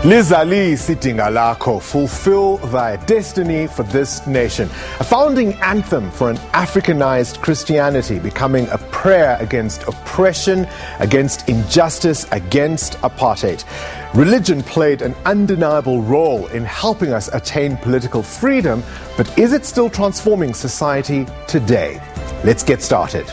Lizali sidinga lakho, fulfill thy destiny for this nation. A founding anthem for an Africanized Christianity, becoming a prayer against oppression, against injustice, against apartheid. Religion played an undeniable role in helping us attain political freedom, but is it still transforming society today? Let's get started.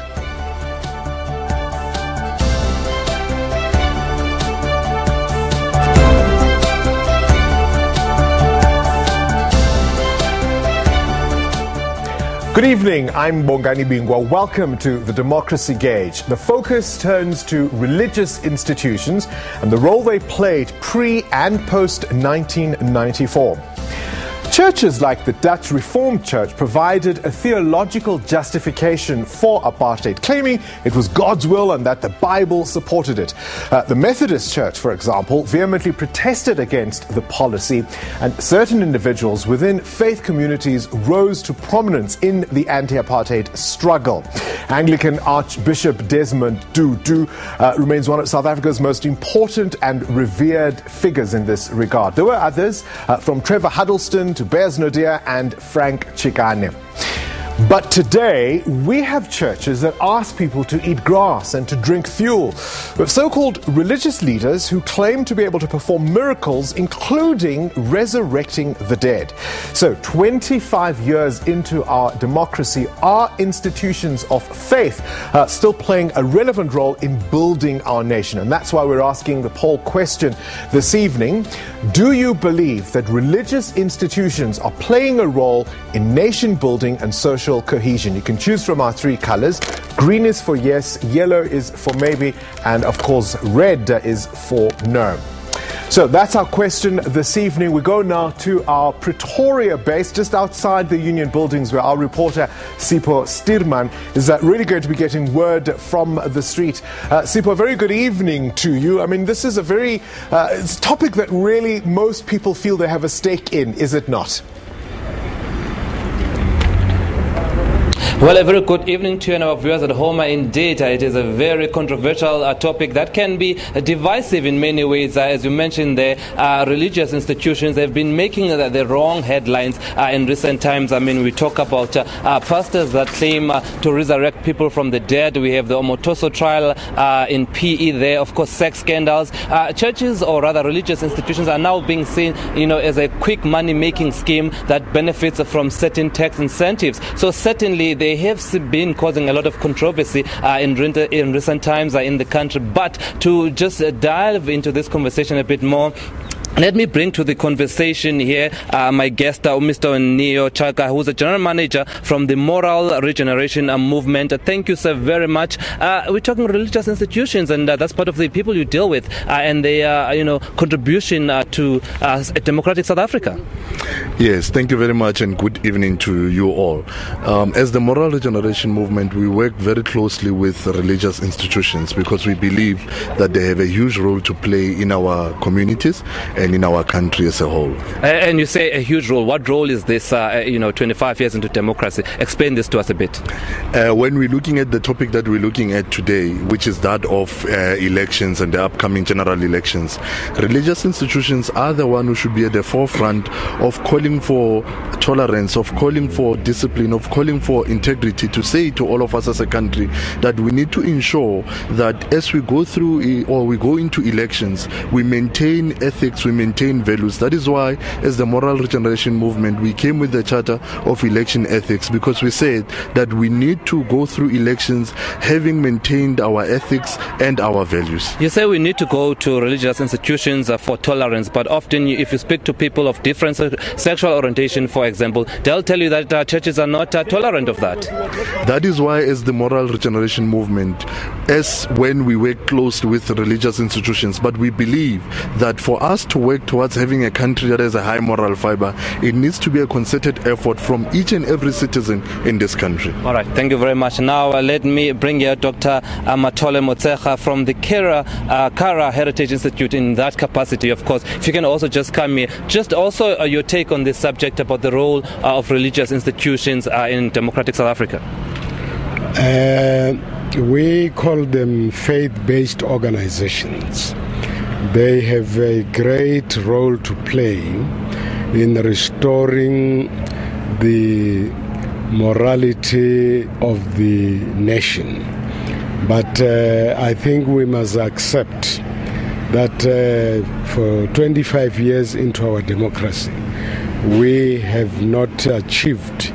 Good evening, I'm Bongani Bingwa. Welcome to the Democracy Gauge. The focus turns to religious institutions and the role they played pre and post 1994. Churches like the Dutch Reformed Church provided a theological justification for apartheid, claiming it was God's will and that the Bible supported it. The Methodist Church, for example, vehemently protested against the policy, and certain individuals within faith communities rose to prominence in the anti-apartheid struggle. Anglican Archbishop Desmond Tutu remains one of South Africa's most important and revered figures in this regard. There were others, from Trevor Huddleston to Beyers Naude and Frank Chikane. But today, we have churches that ask people to eat grass and to drink fuel, with so-called religious leaders who claim to be able to perform miracles, including resurrecting the dead. So, 25 years into our democracy, are institutions of faith still playing a relevant role in building our nation? And that's why we're asking the poll question this evening. Do you believe that religious institutions are playing a role in nation building and social cohesion? You can choose from our three colors. Green is for yes, yellow is for maybe, and of course red is for no. So that's our question this evening. We go now to our Pretoria base, just outside the Union Buildings, where our reporter Sipho Stirman is really going to be getting word from the street. Sipho, very good evening to you. I mean, this is a very it's a topic that really most people feel they have a stake in, is it not? Well, a very good evening to you and our viewers at home. Indeed, it is a very controversial topic that can be divisive in many ways. As you mentioned, the religious institutions have been making the wrong headlines in recent times. I mean, we talk about pastors that claim to resurrect people from the dead. We have the Omotoso trial in PE there. Of course, sex scandals. Churches, or rather religious institutions, are now being seen, as a quick money-making scheme that benefits from certain tax incentives. So certainly, they have been causing a lot of controversy in recent times in the country. But to just dive into this conversation a bit more, let me bring to the conversation here my guest, Mr. Neo Chaka, who's a general manager from the Moral Regeneration Movement. Thank you, sir, very much. We're talking religious institutions, and that's part of the people you deal with, and their, contribution to a democratic South Africa. Yes, thank you very much, and good evening to you all. As the Moral Regeneration Movement, we work very closely with religious institutions because we believe that they have a huge role to play in our communities and in our country as a whole. And you say a huge role. What role is this, 25 years into democracy? Explain this to us a bit. When we're looking at the topic that we're looking at today, which is that of elections and the upcoming general elections, religious institutions are the one who should be at the forefront of calling for tolerance, of calling for discipline, of calling for integrity, to say to all of us as a country that we need to ensure that as we go through or we go into elections, we maintain ethics, we maintain values. That is why, as the Moral Regeneration Movement, we came with the Charter of Election Ethics, because we said that we need to go through elections having maintained our ethics and our values. You say we need to go to religious institutions for tolerance, but often if you speak to people of different sexual orientation, for example, they'll tell you that churches are not tolerant of that. That is why, as the Moral Regeneration Movement, as when we work closely with religious institutions, but we believe that for us to work towards having a country that has a high moral fiber, it needs to be a concerted effort from each and every citizen in this country. All right, thank you very much. Now let me bring here Dr. Matole Motsecha from the Kara Heritage Institute in that capacity, of course. If you can also just come here, just also your take on this subject about the role of religious institutions in democratic South Africa. We call them faith-based organizations. They have a great role to play in restoring the morality of the nation. But I think we must accept that for 25 years into our democracy, we have not achieved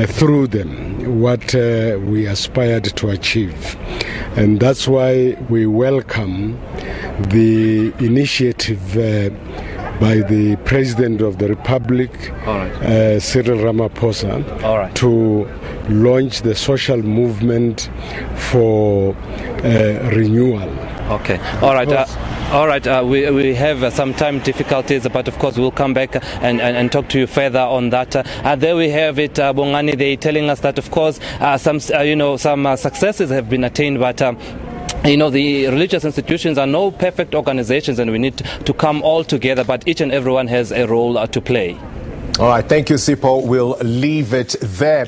through them what we aspired to achieve. And that's why we welcome the initiative by the President of the Republic, Cyril Ramaphosa, to launch the social movement for renewal. Okay. All right. We have some time difficulties, but of course we'll come back and talk to you further on that. There we have it, Bongani. They telling us that of course some successes have been attained, but the religious institutions are no perfect organizations, and we need to come all together, but each and everyone has a role to play. All right, thank you, Sipho. We'll leave it there.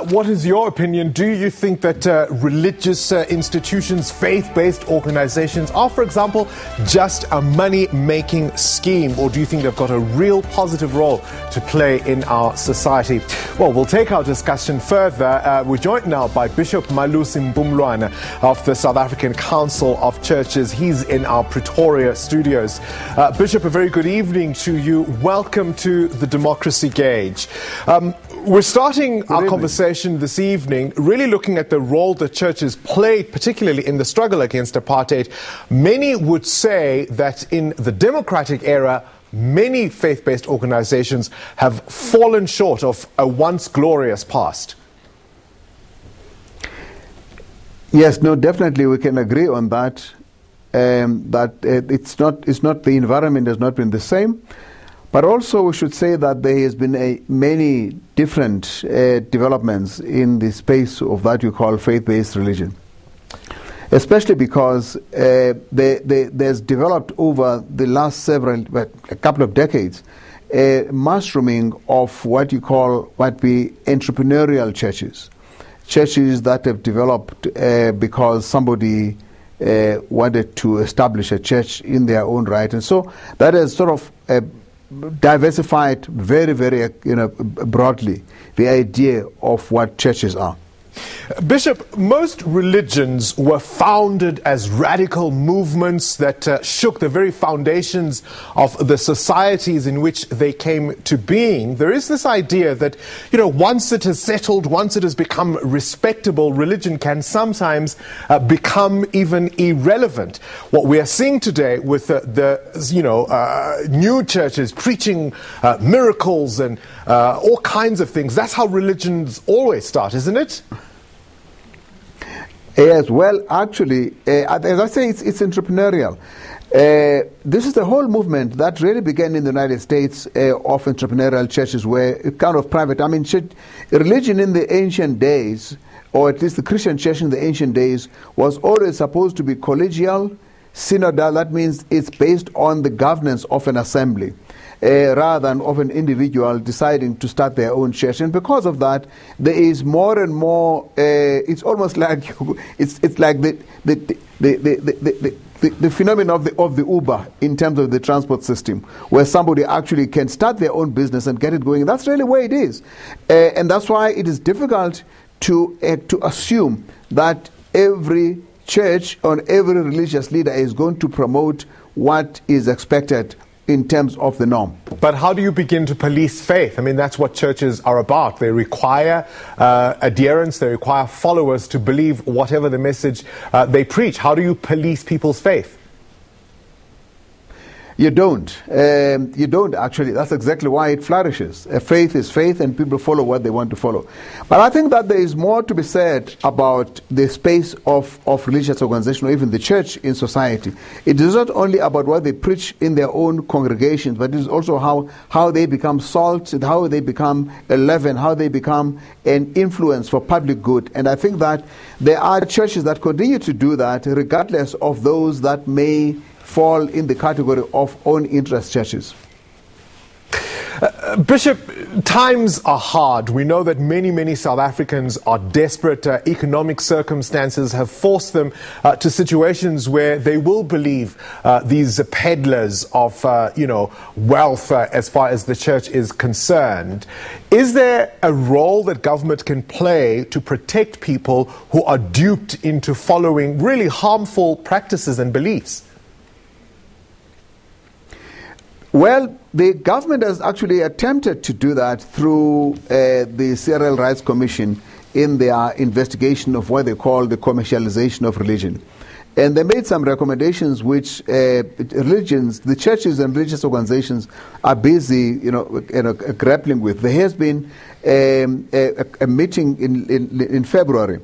What is your opinion? Do you think that religious institutions, faith-based organizations are, for example, just a money-making scheme, or do you think they've got a real positive role to play in our society? Well, we'll take our discussion further. We're joined now by Bishop Malusi Mpumlwana of the South African Council of Churches. He's in our Pretoria studios. Bishop, a very good evening to you. Welcome to the Democracy Gauge. We're starting our conversation this evening really looking at the role that churches played, particularly in the struggle against apartheid. Many would say that in the democratic era, many faith-based organizations have fallen short of a once glorious past. Yes, no, definitely we can agree on that. It's not the environment has not been the same. But also we should say that there has been many different developments in the space of that you call faith-based religion, especially because there's developed over the last a couple of decades, a mushrooming of what we entrepreneurial churches that have developed because somebody wanted to establish a church in their own right, and so that has sort of diversified very, very broadly the idea of what churches are. Bishop, most religions were founded as radical movements that shook the very foundations of the societies in which they came to being. There is this idea that, once it has settled, once it has become respectable, religion can sometimes become even irrelevant. What we are seeing today with new churches preaching miracles and all kinds of things, that's how religions always start, isn't it? Yes, well, actually, as I say, it's entrepreneurial. This is the whole movement that really began in the United States of entrepreneurial churches, where it kind of private. I mean, religion in the ancient days, or at least the Christian church in the ancient days, was always supposed to be collegial, synodal. That means it's based on the governance of an assembly, rather than of an individual deciding to start their own church. And because of that, there is more and more. It's almost like it's like the phenomenon of the Uber in terms of the transport system, where somebody actually can start their own business and get it going. That's really where it is, and that's why it is difficult to assume that every church or every religious leader is going to promote what is expected in terms of the norm. But how do you begin to police faith? I mean, that's what churches are about. They require adherents, they require followers to believe whatever the message they preach. How do you police people's faith? You don't. You don't, actually. That's exactly why it flourishes. Faith is faith, and people follow what they want to follow. But I think that there is more to be said about the space of religious organization, or even the church in society. It is not only about what they preach in their own congregations, but it is also how they become salt, how they become a leaven, how they become an influence for public good. And I think that there are churches that continue to do that, regardless of those that may fall in the category of own interest churches. Bishop, Times are hard. We know that many South Africans are desperate. Economic circumstances have forced them to situations where they will believe these peddlers of, wealth as far as the church is concerned. Is there a role that government can play to protect people who are duped into following really harmful practices and beliefs? Well, the government has actually attempted to do that through the Civil Rights Commission in their investigation of what they call the commercialization of religion. And they made some recommendations which the churches and religious organizations are busy, grappling with. There has been a meeting in February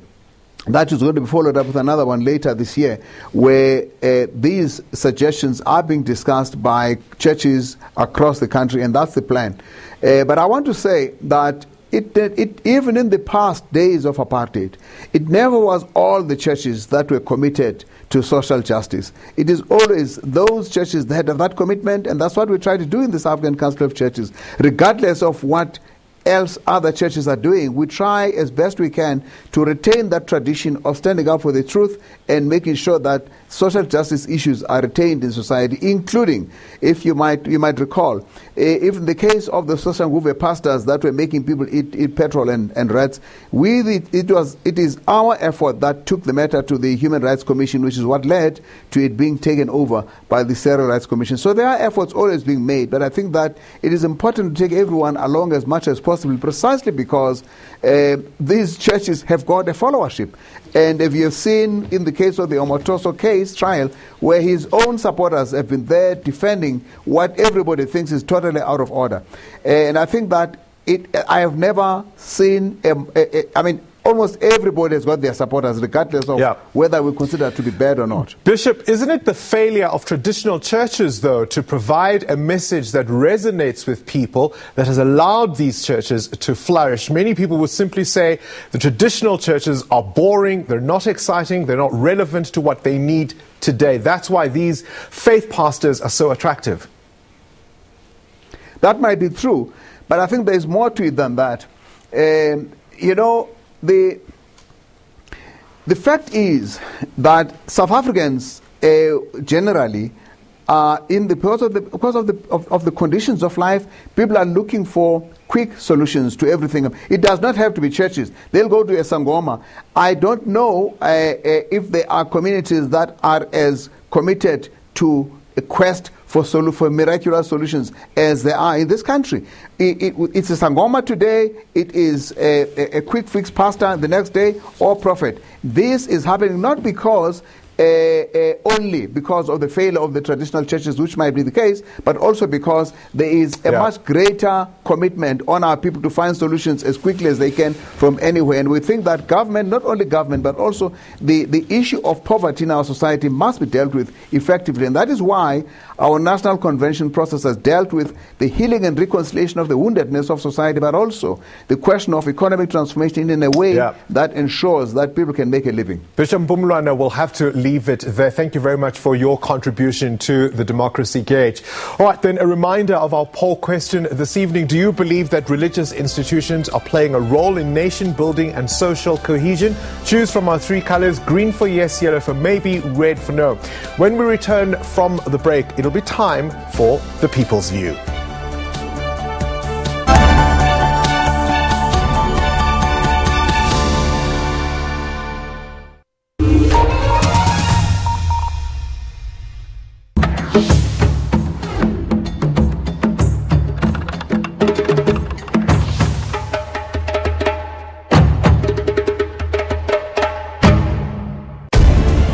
that is going to be followed up with another one later this year, where these suggestions are being discussed by churches across the country, and that's the plan. But I want to say that even in the past days of apartheid, it never was all the churches that were committed to social justice. It is always those churches that have that commitment, and that's what we try to do in the South African Council of Churches. Regardless of what else other churches are doing, we try as best we can to retain that tradition of standing up for the truth and making sure that social justice issues are retained in society, including, if you might recall, if in the case of the social Nguve pastors that were making people eat petrol and rats, it is our effort that took the matter to the Human Rights Commission, which is what led to it being taken over by the Civil Rights Commission. So there are efforts always being made, but I think that it is important to take everyone along as much as possible, precisely because these churches have got a followership. And if you have seen in the case of the Omotoso case trial, where his own supporters have been there defending what everybody thinks is totally out of order. And I think that I have never seen, almost everybody has got their supporters, regardless of whether we consider it to be bad or not. Bishop, isn't it the failure of traditional churches, though, to provide a message that resonates with people that has allowed these churches to flourish? Many people would simply say the traditional churches are boring, they're not exciting, they're not relevant to what they need today. That's why these faith pastors are so attractive. That might be true, but I think there's more to it than that. The fact is that South Africans generally are because of the conditions of life, people are looking for quick solutions to everything. It does not have to be churches. They'll go to a Sangoma. I don't know if there are communities that are as committed to a quest for miraculous solutions as there are in this country. It's a Sangoma today, it is a quick fix pastor the next day, or prophet. This is happening not because only because of the failure of the traditional churches, which might be the case, but also because there is a much greater commitment on our people to find solutions as quickly as they can from anywhere. And we think that government, not only government, but also the issue of poverty in our society must be dealt with effectively. And that is why our national convention process has dealt with the healing and reconciliation of the woundedness of society, but also the question of economic transformation in a way that ensures that people can make a living. Bishop Mpumlwana will have to leave it there. Thank you very much for your contribution to the Democracy Gauge. All right, then, a reminder of our poll question this evening. Do you believe that religious institutions are playing a role in nation building and social cohesion? Choose from our three colors: green for yes, yellow for maybe, red for no. When we return from the break, it'll be time for The People's View.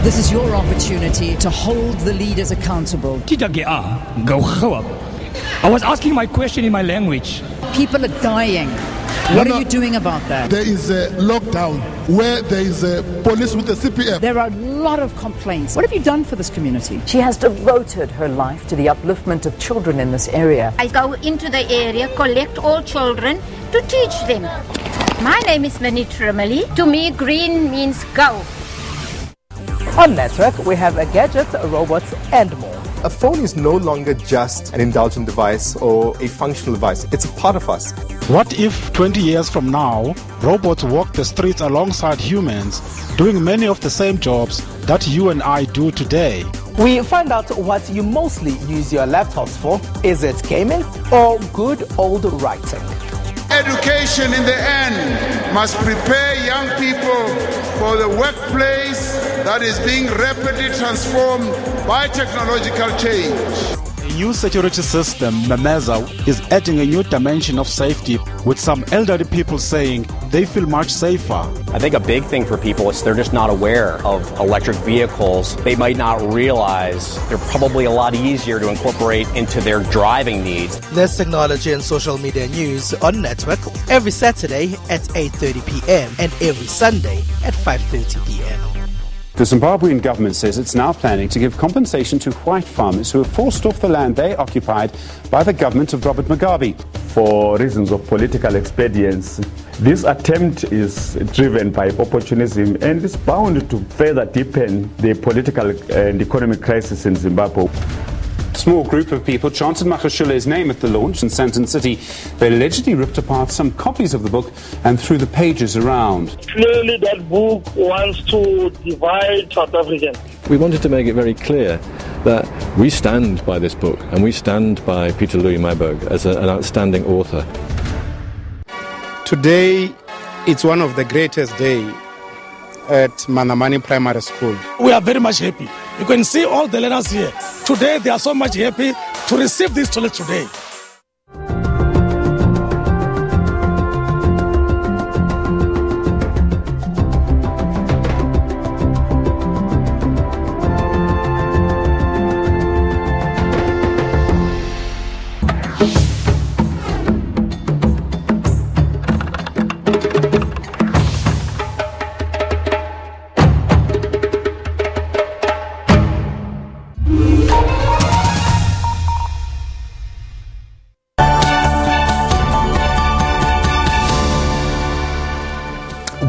This is your opportunity to hold the leaders accountable. I was asking my question in my language. People are dying. What are you doing about that? There is a lockdown where there is a police with a CPF. There are a lot of complaints. What have you done for this community? She has devoted her life to the upliftment of children in this area. I go into the area, collect all children to teach them. My name is Manitra Mali. To me, green means go. On Network, we have gadgets, robots and more. A phone is no longer just an indulgent device or a functional device. It's a part of us. What if 20 years from now, robots walk the streets alongside humans, doing many of the same jobs that you and I do today? We find out what you mostly use your laptops for. Is it gaming or good old writing? Education in the end must prepare young people for the workplace that is being rapidly transformed by technological change. A new security system, Memeza, is adding a new dimension of safety, with some elderly people saying they feel much safer. I think a big thing for people is they're just not aware of electric vehicles. They might not realize they're probably a lot easier to incorporate into their driving needs. There's technology and social media news on Network every Saturday at 8:30 p.m. and every Sunday at 5:30 p.m. The Zimbabwean government says it's now planning to give compensation to white farmers who were forced off the land they occupied by the government of Robert Mugabe. For reasons of political expedience, this attempt is driven by opportunism and is bound to further deepen the political and economic crisis in Zimbabwe. A small group of people chanted Makashule's name at the launch in Sandton City. They allegedly ripped apart some copies of the book and threw the pages around. Clearly that book wants to divide South Africans. We wanted to make it very clear that we stand by this book and we stand by Peter Louis Myburgh as an outstanding author. Today, it's one of the greatest days at Manamani Primary School. We are very much happy. You can see all the learners here. Today, they are so much happy to receive this toilet today.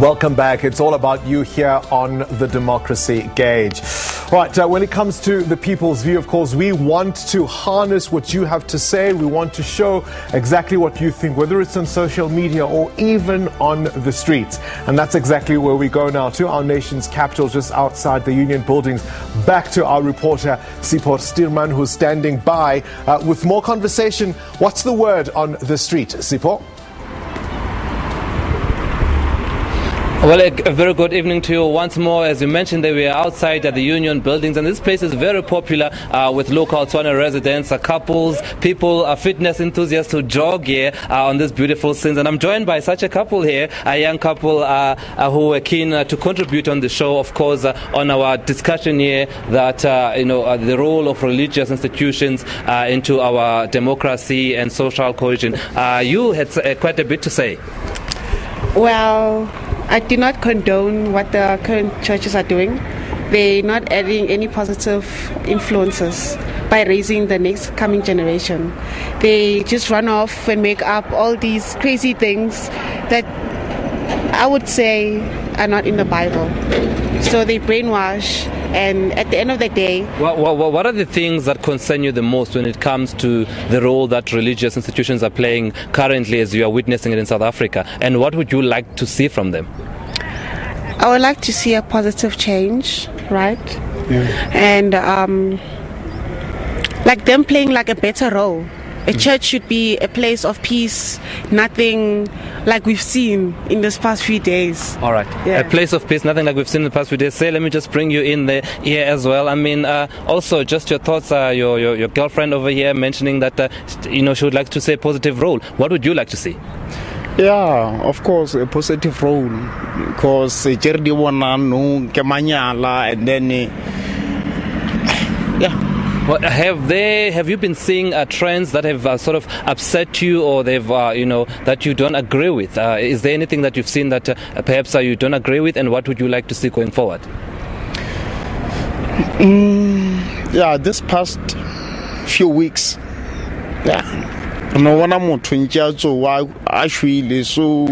Welcome back. It's all about you here on the Democracy Gauge. Right, when it comes to the people's view, of course, we want to harness what you have to say. We want to show exactly what you think, whether it's on social media or even on the streets. And that's exactly where we go now, to our nation's capital, just outside the Union buildings. Back to our reporter, Sipho Stierman, who's standing by with more conversation. What's the word on the street, Sipho? Well, a very good evening to you once more. As you mentioned, that we are outside at the Union buildings, and this place is very popular with local Tswana residents, couples, people, fitness enthusiasts who jog here on this beautiful scene. And I'm joined by such a couple here, a young couple who are keen to contribute on the show, of course, on our discussion here that, the role of religious institutions into our democracy and social cohesion. You had quite a bit to say. Well, I do not condone what the current churches are doing. They're not adding any positive influences by raising the next coming generation. They just run off and make up all these crazy things that I would say are not in the Bible. So they brainwash, and at the end of the day... What are the things that concern you the most when it comes to the role that religious institutions are playing currently as you are witnessing it in South Africa? And what would you like to see from them? I would like to see a positive change, right? Yeah. And like them playing like a better role. A church should be a place of peace, nothing like we've seen in this past few days. All right. Yeah. A place of peace, nothing like we've seen in the past few days. Say, let me just bring you in there here as well. I mean, also just your thoughts, your girlfriend over here mentioning that, she would like to say a positive role. What would you like to see? Yeah, of course, a positive role. Because and then, yeah. Well, have you been seeing trends that have sort of upset you, or they've that you don't agree with? Is there anything that you've seen that perhaps you don't agree with, and what would you like to see going forward? Yeah, this past few weeks, yeah. a shwile so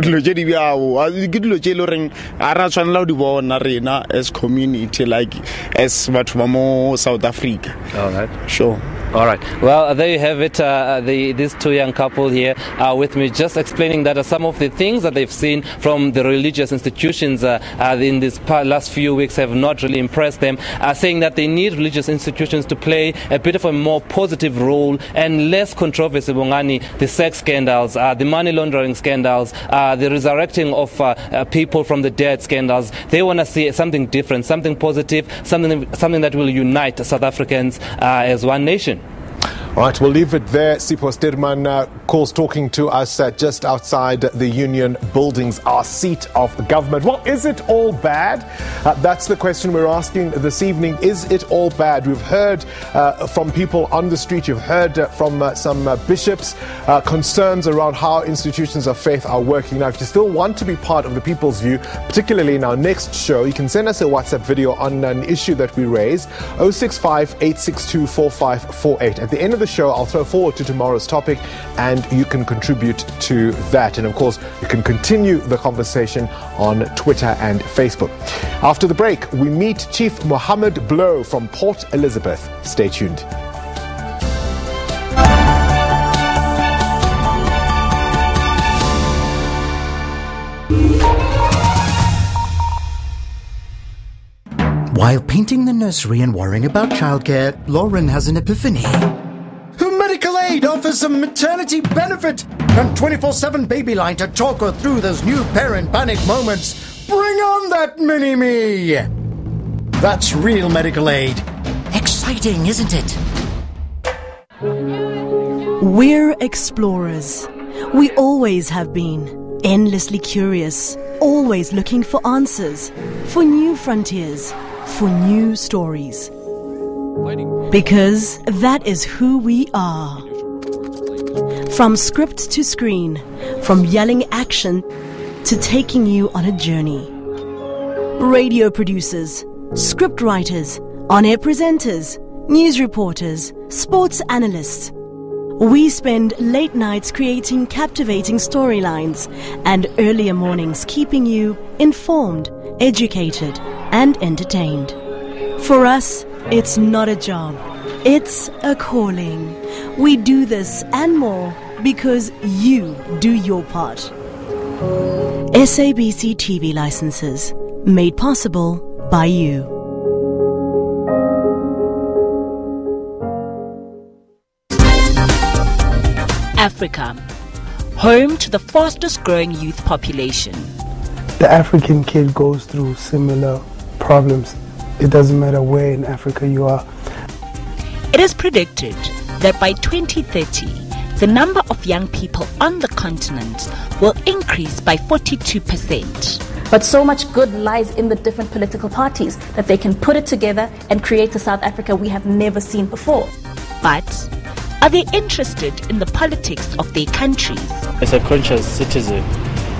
dilo tse di bjao ke dilo tse le reng a ra tshwanela di bona rena as community, like as batho ba mo South Africa. All right. Sure. All right. Well, there you have it. These two young couple here are with me, just explaining that some of the things that they've seen from the religious institutions in these last few weeks have not really impressed them, saying that they need religious institutions to play a bit of a more positive role and less controversy. Bongani, the sex scandals, the money laundering scandals, the resurrecting of people from the dead scandals. They want to see something different, something positive, something that will unite South Africans as one nation. All right, we'll leave it there. Sipho Stirman calls talking to us just outside the Union Buildings, our seat of government. Well, is it all bad? That's the question we're asking this evening. Is it all bad? We've heard from people on the street. You've heard from some bishops concerns around how institutions of faith are working. Now, if you still want to be part of the people's view, particularly in our next show, you can send us a WhatsApp video on an issue that we raise, 065 862 4548. At the end of the show, I'll throw forward to tomorrow's topic and you can contribute to that. And of course, you can continue the conversation on Twitter and Facebook. After the break, we meet Chief Mohammed Blow from Port Elizabeth. Stay tuned. While painting the nursery and worrying about childcare, Lauren has an epiphany. Medical Aid offers a maternity benefit and 24/7 baby line to talk her through those new parent panic moments. Bring on that mini-me! That's real medical aid. Exciting, isn't it? We're explorers. We always have been. Endlessly curious. Always looking for answers. For new frontiers. For new stories. Because that is who we are. From script to screen, from yelling action to taking you on a journey. Radio producers, script writers, on-air presenters, news reporters, sports analysts. We spend late nights creating captivating storylines and earlier mornings keeping you informed, educated, and entertained. For us, it's not a job. It's a calling. We do this and more because you do your part. SABC TV licenses, made possible by you. Africa, home to the fastest growing youth population. The African kid goes through similar problems. It doesn't matter where in Africa you are. It is predicted that by 2030, the number of young people on the continent will increase by 42%. But so much good lies in the different political parties that they can put it together and create a South Africa we have never seen before. But are they interested in the politics of their countries? As a conscious citizen,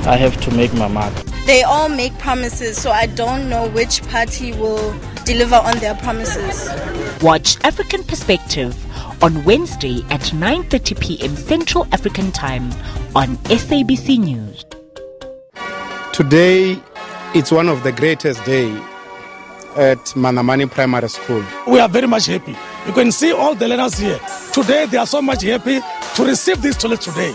I have to make my mark. They all make promises, so I don't know which party will deliver on their promises. Watch African Perspective on Wednesday at 9:30 p.m. Central African Time on SABC News. Today, it's one of the greatest days at Manamani Primary School. We are very much happy. You can see all the learners here. Today, they are so much happy to receive this toilet today.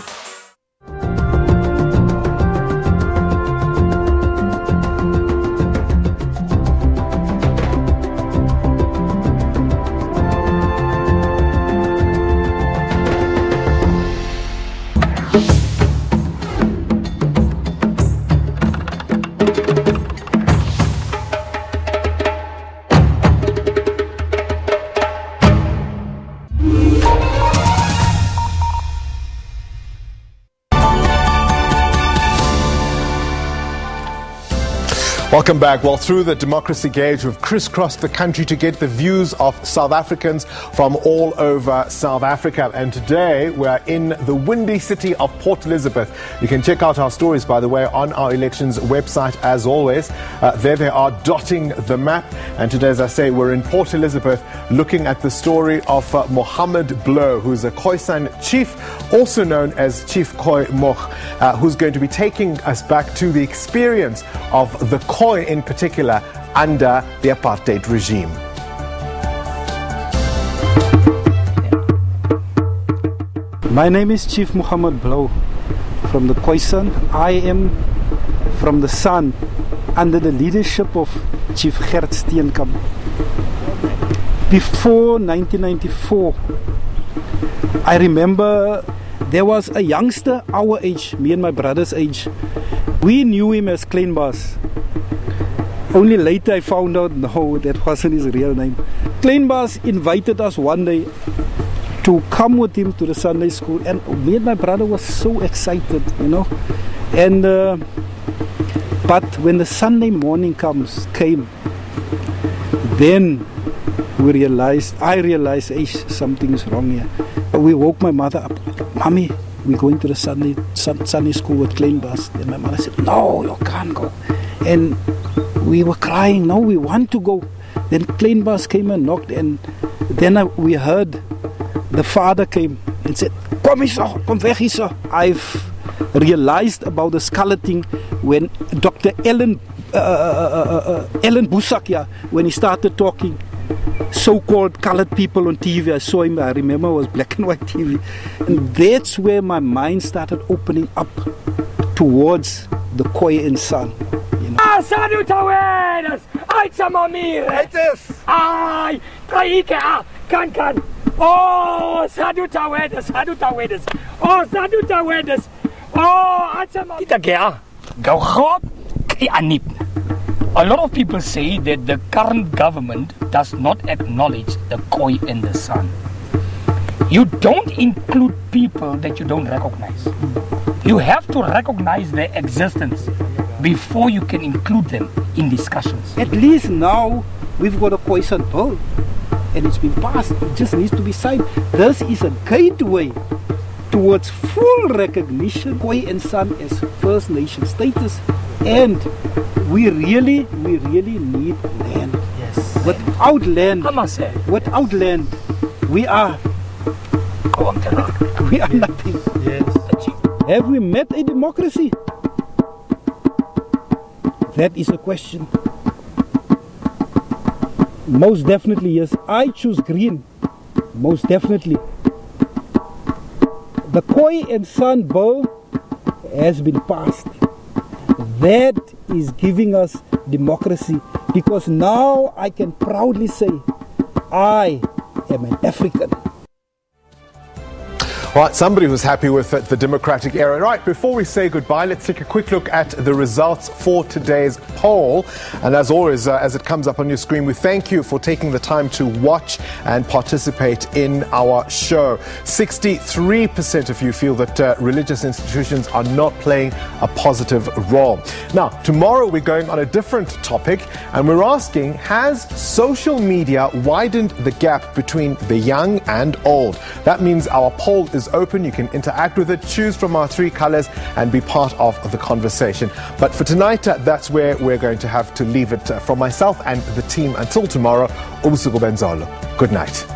Welcome back. Well, through the Democracy Gauge, we've crisscrossed the country to get the views of South Africans from all over South Africa. And today we're in the windy city of Port Elizabeth. You can check out our stories, by the way, on our elections website as always. There they are, dotting the map. And today, as I say, we're in Port Elizabeth looking at the story of Mohammed Blow, who's a Khoisan chief, also known as Chief Khoi Moch, who's going to be taking us back to the experience of the Khoi in particular under the apartheid regime. My name is Chief Mohammed Blow from the Khoisan. I am from the San under the leadership of Chief Gert Steenkamp. Before 1994, I remember there was a youngster our age, me and my brother's age. We knew him as Klein Baas. Only later I found out, no, that wasn't his real name. Klein Baas invited us one day to come with him to the Sunday school, and me and my brother was so excited, you know. And but when the Sunday morning came, then I realized, hey, something is wrong here. We woke my mother up. Mommy, we're going to the Sunday school with Klein Baas. And my mother said, no, you can't go. And we were crying, no, we want to go. Then Klein Baas came and knocked, and then we heard the father came and said, kom weg hier. I've realized about the scarleting when Dr. Ellen Busak, when he started talking so-called colored people on TV. I saw him, I remember it was black and white TV. And that's where my mind started opening up towards the Khoi and San. Salut awareness! Ai samamir! Ai, traika, kan. Oh, salut awareness! Oh, salut awareness! Oh, atsamamir! Kita kaya, gau khop kay anip. A lot of people say that the current government does not acknowledge the Khoi and the San. You don't include people that you don't recognize. You have to recognize their existence before you can include them in discussions. At least now we've got a Khoisan bill and it's been passed. It just needs to be signed. This is a gateway towards full recognition, Khoi and San as First Nation status, and we really need land. Yes. Without land, we are nothing. Yes. Have we met a democracy? That is a question. Most definitely, yes. I choose green. Most definitely. The Khoi and San bill has been passed. That is giving us democracy, because now I can proudly say I am an African. Well, somebody was happy with the democratic era. Right, before we say goodbye, let's take a quick look at the results for today's poll. And as always, as it comes up on your screen, we thank you for taking the time to watch and participate in our show. 63% of you feel that religious institutions are not playing a positive role. Now, tomorrow we're going on a different topic, and we're asking, has social media widened the gap between the young and old? That means our poll is open. You can interact with it, choose from our three colors, and be part of the conversation. But for tonight, that's where we're going to have to leave it from myself and the team. Until tomorrow, ubusuku benzolo. Good night.